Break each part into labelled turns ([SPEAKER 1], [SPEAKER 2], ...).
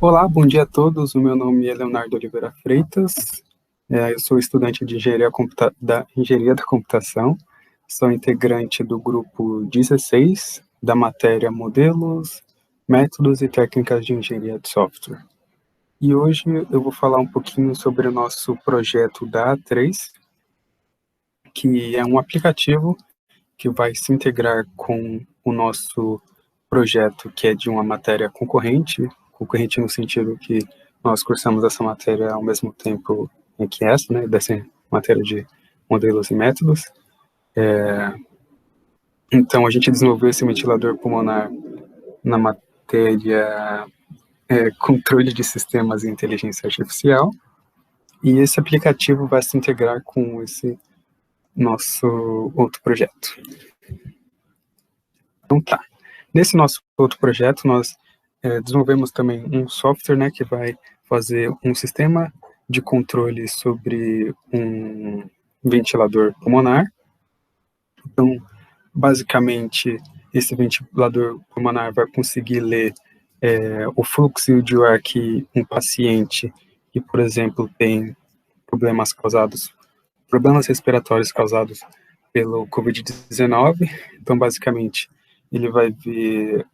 [SPEAKER 1] Olá, bom dia a todos. O meu nome é Leonardo Oliveira Freitas. Eu sou estudante de Engenharia da Computação. Sou integrante do grupo 16 da matéria Modelos, Métodos e Técnicas de Engenharia de Software. E hoje eu vou falar um pouquinho sobre o nosso projeto da A3, que é um aplicativo que vai se integrar com o nosso projeto, que é de uma matéria concorrente no sentido que nós cursamos essa matéria ao mesmo tempo em que essa, né, dessa matéria de modelos e métodos. Então, a gente desenvolveu esse ventilador pulmonar na matéria controle de sistemas e inteligência artificial, e esse aplicativo vai se integrar com esse nosso outro projeto. Então tá, nesse nosso outro projeto nós desenvolvemos também um software, né, que vai fazer um sistema de controle sobre um ventilador pulmonar. Então, basicamente, esse ventilador pulmonar vai conseguir ler o fluxo de ar que um paciente que, por exemplo, tem problemas respiratórios causados pelo COVID-19. Então, basicamente, ele vai ver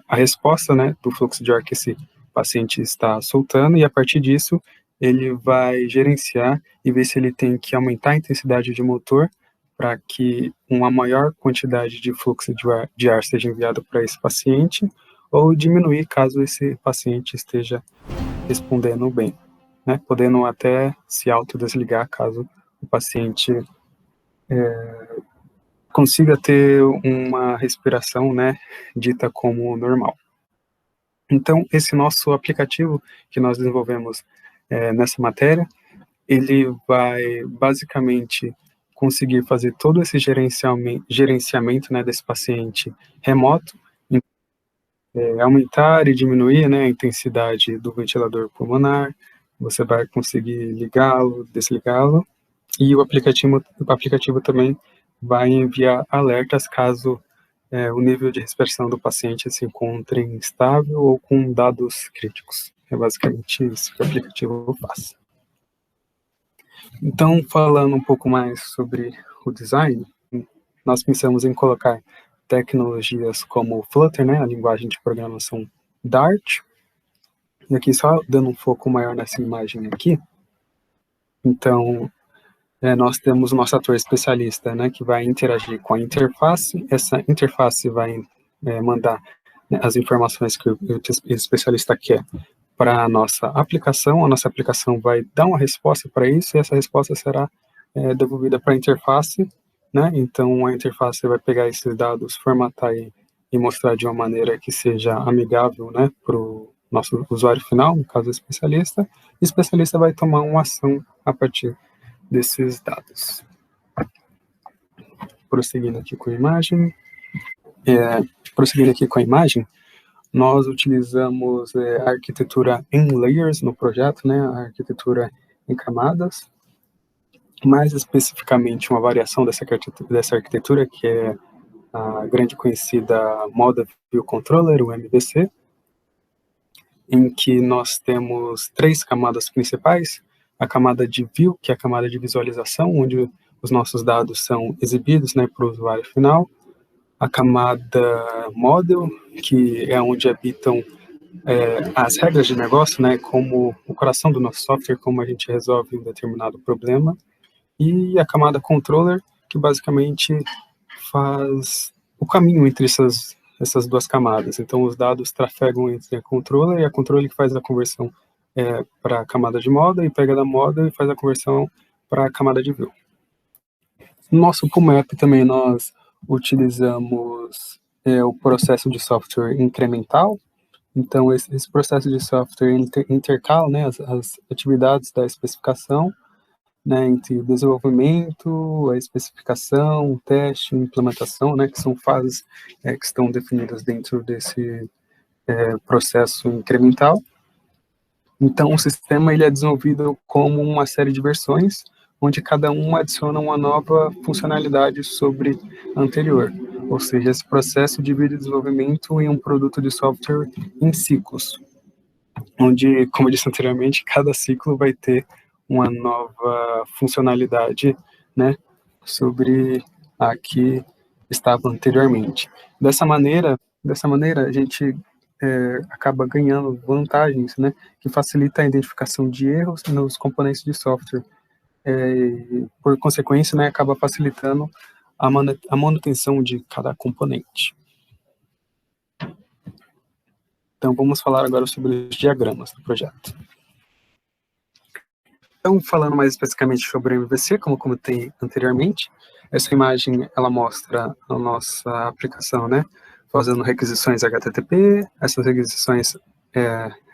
[SPEAKER 1] a resposta, né, do fluxo de ar que esse paciente está soltando, e a partir disso ele vai gerenciar e ver se ele tem que aumentar a intensidade de motor para que uma maior quantidade de fluxo de ar seja enviado para esse paciente, ou diminuir caso esse paciente esteja respondendo bem, né, podendo até se autodesligar caso o paciente consiga ter uma respiração, né, dita como normal. Então, esse nosso aplicativo que nós desenvolvemos nessa matéria, ele vai basicamente conseguir fazer todo esse gerenciamento, né, desse paciente remoto, aumentar e diminuir, né, a intensidade do ventilador pulmonar. Você vai conseguir ligá-lo, desligá-lo, e o aplicativo também vai enviar alertas caso o nível de respiração do paciente se encontre instável ou com dados críticos. É basicamente isso que o aplicativo faz. Então, falando um pouco mais sobre o design, nós pensamos em colocar tecnologias como o Flutter, né, a linguagem de programação Dart. E aqui só dando um foco maior nessa imagem aqui. Então, nós temos o nosso ator especialista, né, que vai interagir com a interface. Essa interface vai mandar, né, as informações que o especialista quer para a nossa aplicação vai dar uma resposta para isso, e essa resposta será devolvida para a interface, né? Então a interface vai pegar esses dados, formatar e mostrar de uma maneira que seja amigável, né, para o nosso usuário final, no caso o especialista, e o especialista vai tomar uma ação a partir desses dados. Prosseguindo aqui com a imagem, nós utilizamos a arquitetura em layers no projeto, né, a arquitetura em camadas, mais especificamente uma variação dessa arquitetura, que é a grande conhecida Model View Controller, o MVC, em que nós temos 3 camadas principais: a camada de View, que é a camada de visualização, onde os nossos dados são exibidos, né, para o usuário final; a camada Model, que é onde habitam as regras de negócio, né, como o coração do nosso software, como a gente resolve um determinado problema; e a camada Controller, que basicamente faz o caminho entre essas 2 camadas. Então, os dados trafegam entre a Controller, e a Controller que faz a conversão para a camada de Model, e pega da Model e faz a conversão para a camada de View. No nosso PullMap também nós utilizamos o processo de software incremental. Então, esse processo de software intercala, né, as atividades da especificação, né, entre o desenvolvimento, a especificação, o teste, a implementação, né, que são fases que estão definidas dentro desse processo incremental. Então, o sistema ele é desenvolvido como uma série de versões, onde cada uma adiciona uma nova funcionalidade sobre a anterior. Ou seja, esse processo divide o desenvolvimento em um produto de software em ciclos. onde, como eu disse anteriormente, cada ciclo vai ter uma nova funcionalidade, né, sobre a que estava anteriormente. Dessa maneira, a gente acaba ganhando vantagens, né, que facilita a identificação de erros nos componentes de software. Por consequência, né, acaba facilitando a manutenção de cada componente. Então, vamos falar agora sobre os diagramas do projeto. Então, falando mais especificamente sobre o MVC, como comentei anteriormente, essa imagem, ela mostra a nossa aplicação, né, fazendo requisições HTTP, essas requisições,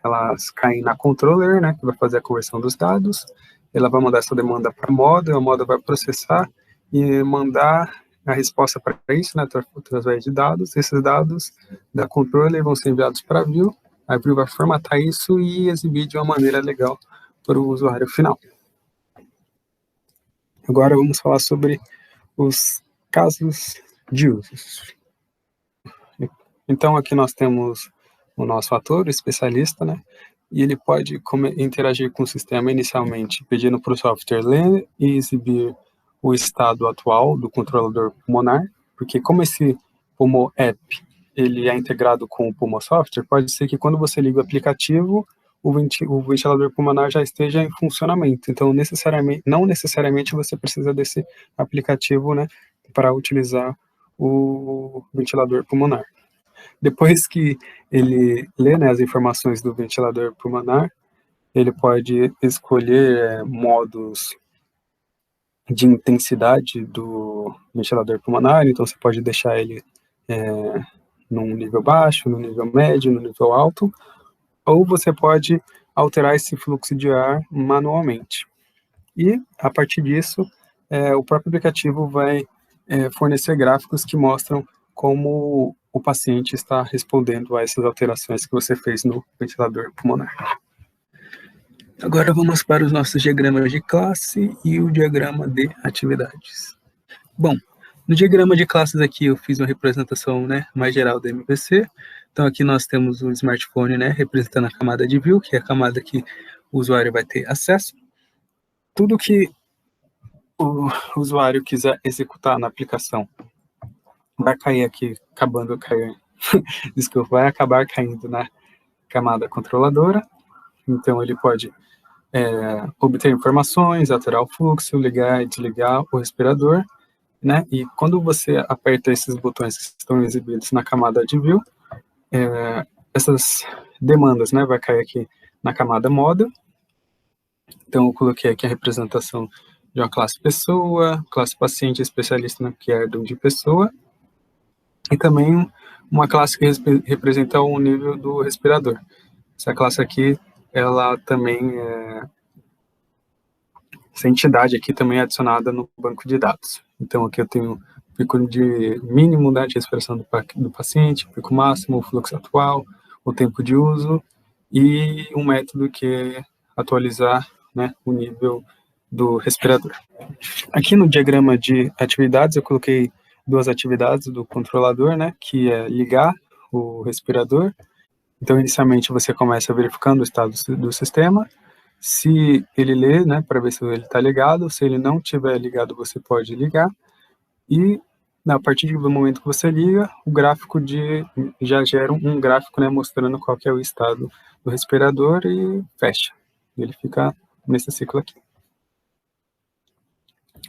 [SPEAKER 1] elas caem na controller, né, que vai fazer a conversão dos dados, ela vai mandar essa demanda para a moda vai processar e mandar a resposta para isso, né, através de dados. Esses dados da controller vão ser enviados para a Vue vai formatar isso e exibir de uma maneira legal para o usuário final. Agora vamos falar sobre os casos de usos. Então aqui nós temos o nosso ator, o especialista, né? E ele pode interagir com o sistema inicialmente pedindo para o software ler e exibir o estado atual do controlador pulmonar, porque como esse Pulmo App ele é integrado com o Pulmo Software, pode ser que quando você liga o aplicativo, o ventilador pulmonar já esteja em funcionamento. Então, não necessariamente você precisa desse aplicativo, né, para utilizar o ventilador pulmonar. Depois que ele lê, né, as informações do ventilador pulmonar, ele pode escolher modos de intensidade do ventilador pulmonar, então você pode deixar ele num nível baixo, no nível médio, no nível alto, ou você pode alterar esse fluxo de ar manualmente. E, a partir disso, o próprio aplicativo vai fornecer gráficos que mostram como o paciente está respondendo a essas alterações que você fez no ventilador pulmonar. Agora vamos para os nossos diagramas de classe e o diagrama de atividades. Bom, no diagrama de classes aqui eu fiz uma representação, né, mais geral do MVC. Então aqui nós temos o smartphone, né, representando a camada de view, que é a camada que o usuário vai ter acesso. Tudo que o usuário quiser executar na aplicação vai cair aqui, desculpa, vai acabar caindo na camada controladora. Então ele pode obter informações, alterar o fluxo, ligar e desligar o respirador, né? E quando você aperta esses botões que estão exibidos na camada de view, essas demandas, né, vai cair aqui na camada moda. Então eu coloquei aqui a representação de uma classe pessoa, classe paciente, especialista, né, que é de pessoa, e também uma classe que representa o nível do respirador. Essa classe aqui, ela também essa entidade aqui também é adicionada no banco de dados. Então aqui eu tenho o pico de mínimo, né, de respiração do paciente, o pico máximo, o fluxo atual, o tempo de uso e um método que é atualizar, né, o nível do respirador. Aqui no diagrama de atividades eu coloquei duas atividades do controlador, né, que é ligar o respirador. Então inicialmente você começa verificando o estado do sistema. Se ele lê, né, para ver se ele está ligado, se ele não estiver ligado, você pode ligar. E a partir do momento que você liga, o gráfico já gera um gráfico, né, mostrando qual que é o estado do respirador e fecha. Ele fica nesse ciclo aqui.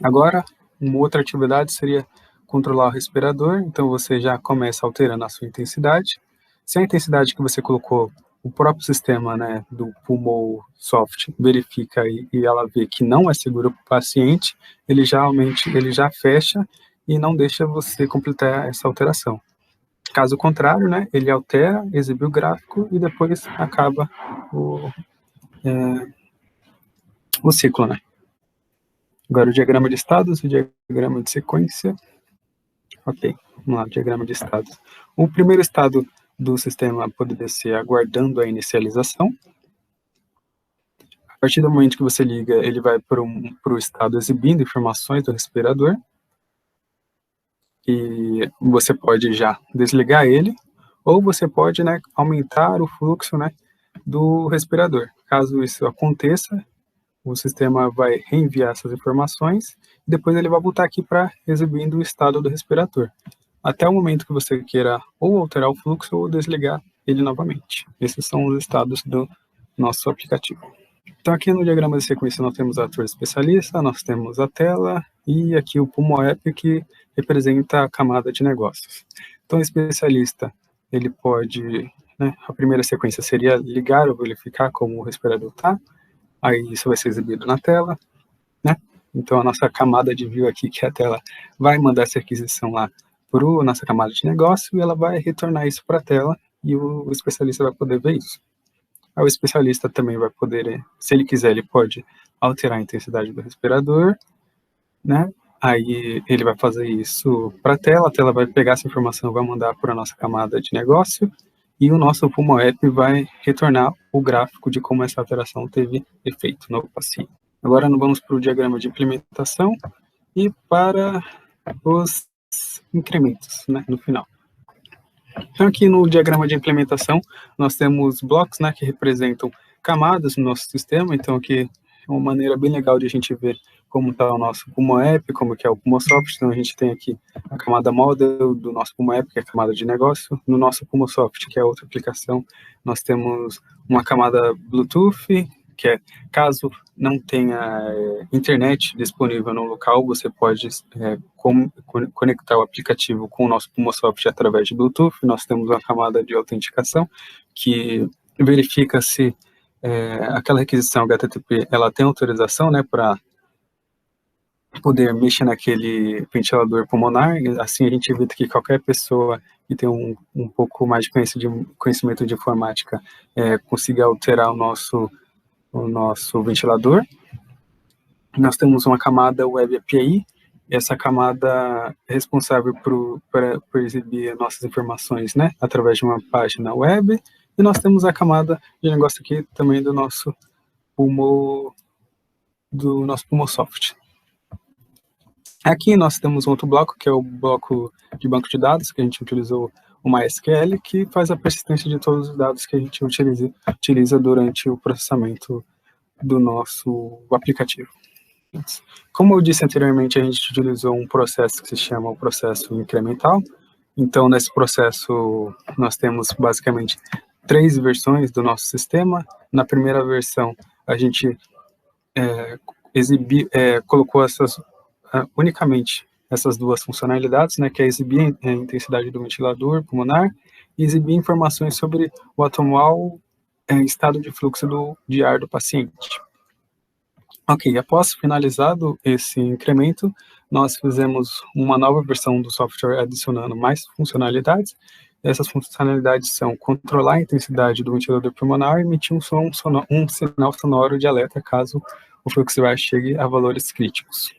[SPEAKER 1] Agora, uma outra atividade seria controlar o respirador. Então você já começa alterando a sua intensidade. Se a intensidade que você colocou, o próprio sistema, né, do Pulmo Soft verifica e ela vê que não é seguro para o paciente, ele já fecha e não deixa você completar essa alteração. Caso contrário, né, ele altera, exibe o gráfico e depois acaba o ciclo, né. Agora o diagrama de estados e o diagrama de sequência. Ok, vamos lá, diagrama de estados. O primeiro estado do sistema poderia ser aguardando a inicialização. A partir do momento que você liga, ele vai para o estado exibindo informações do respirador. E você pode já desligar ele, ou você pode, né, aumentar o fluxo, né, do respirador. Caso isso aconteça, o sistema vai reenviar essas informações e depois ele vai voltar aqui para exibindo o estado do respirador, até o momento que você queira ou alterar o fluxo ou desligar ele novamente. Esses são os estados do nosso aplicativo. Então aqui no diagrama de sequência nós temos a Tour Especialista, nós temos a tela e aqui o Pulmo App, que representa a camada de negócios. Então o especialista, ele pode, a primeira sequência seria ligar ou verificar como o respirador está, aí isso vai ser exibido na tela, Então a nossa camada de view aqui, que é a tela, vai mandar essa requisição lá para a nossa camada de negócio e ela vai retornar isso para a tela e o especialista vai poder ver isso. Aí o especialista também vai poder, se ele quiser, ele pode alterar a intensidade do respirador, Aí ele vai fazer isso para a tela vai pegar essa informação, vai mandar para a nossa camada de negócio e o nosso Pulmo App vai retornar o gráfico de como essa alteração teve efeito no paciente. Agora nós vamos para o diagrama de implementação e para os incrementos, no final. Então aqui no diagrama de implementação nós temos blocos, que representam camadas no nosso sistema, então aqui é uma maneira bem legal de a gente ver como está o nosso Pulmo App, como que é o Pulmosoft. Então a gente tem aqui a camada model do nosso Pulmo App, que é a camada de negócio. No nosso Pulmosoft, que é outra aplicação, nós temos uma camada Bluetooth, que é caso não tenha internet disponível no local, você pode conectar o aplicativo com o nosso Pulmosoft através de Bluetooth. Nós temos uma camada de autenticação que verifica se aquela requisição HTTP ela tem autorização para poder mexer naquele ventilador pulmonar. Assim a gente evita que qualquer pessoa que tem um pouco mais de conhecimento de informática consiga alterar o nosso ventilador. Nós temos uma camada Web API, essa camada é responsável por exibir nossas informações, através de uma página web, e nós temos a camada de negócio aqui também do nosso Pulmosoft. Aqui nós temos um outro bloco, que é o bloco de banco de dados, que a gente utilizou o MySQL, que faz a persistência de todos os dados que a gente utiliza durante o processamento do nosso aplicativo. Como eu disse anteriormente, a gente utilizou um processo que se chama o processo incremental. Então, nesse processo, nós temos basicamente 3 versões do nosso sistema. Na primeira versão, a gente colocou unicamente essas 2 funcionalidades, que é exibir a intensidade do ventilador pulmonar e exibir informações sobre o atual estado de fluxo de ar do paciente. Ok, após finalizado esse incremento, nós fizemos uma nova versão do software adicionando mais funcionalidades. Essas funcionalidades são controlar a intensidade do ventilador pulmonar e emitir um sinal sonoro de alerta caso o fluxo de ar chegue a valores críticos.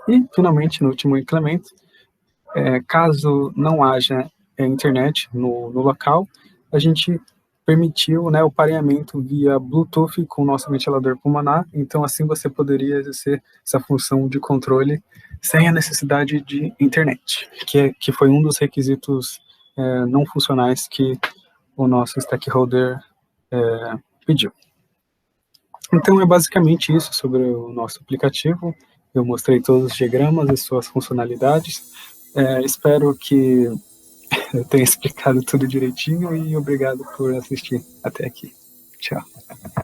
[SPEAKER 1] E, finalmente, no último incremento, caso não haja internet no local, a gente permitiu o pareamento via Bluetooth com o nosso ventilador pulmonar. Então, assim você poderia exercer essa função de controle sem a necessidade de internet, que foi um dos requisitos não funcionais que o nosso stakeholder pediu. Então, é basicamente isso sobre o nosso aplicativo. Eu mostrei todos os diagramas e suas funcionalidades. Espero que eu tenha explicado tudo direitinho e obrigado por assistir até aqui. Tchau.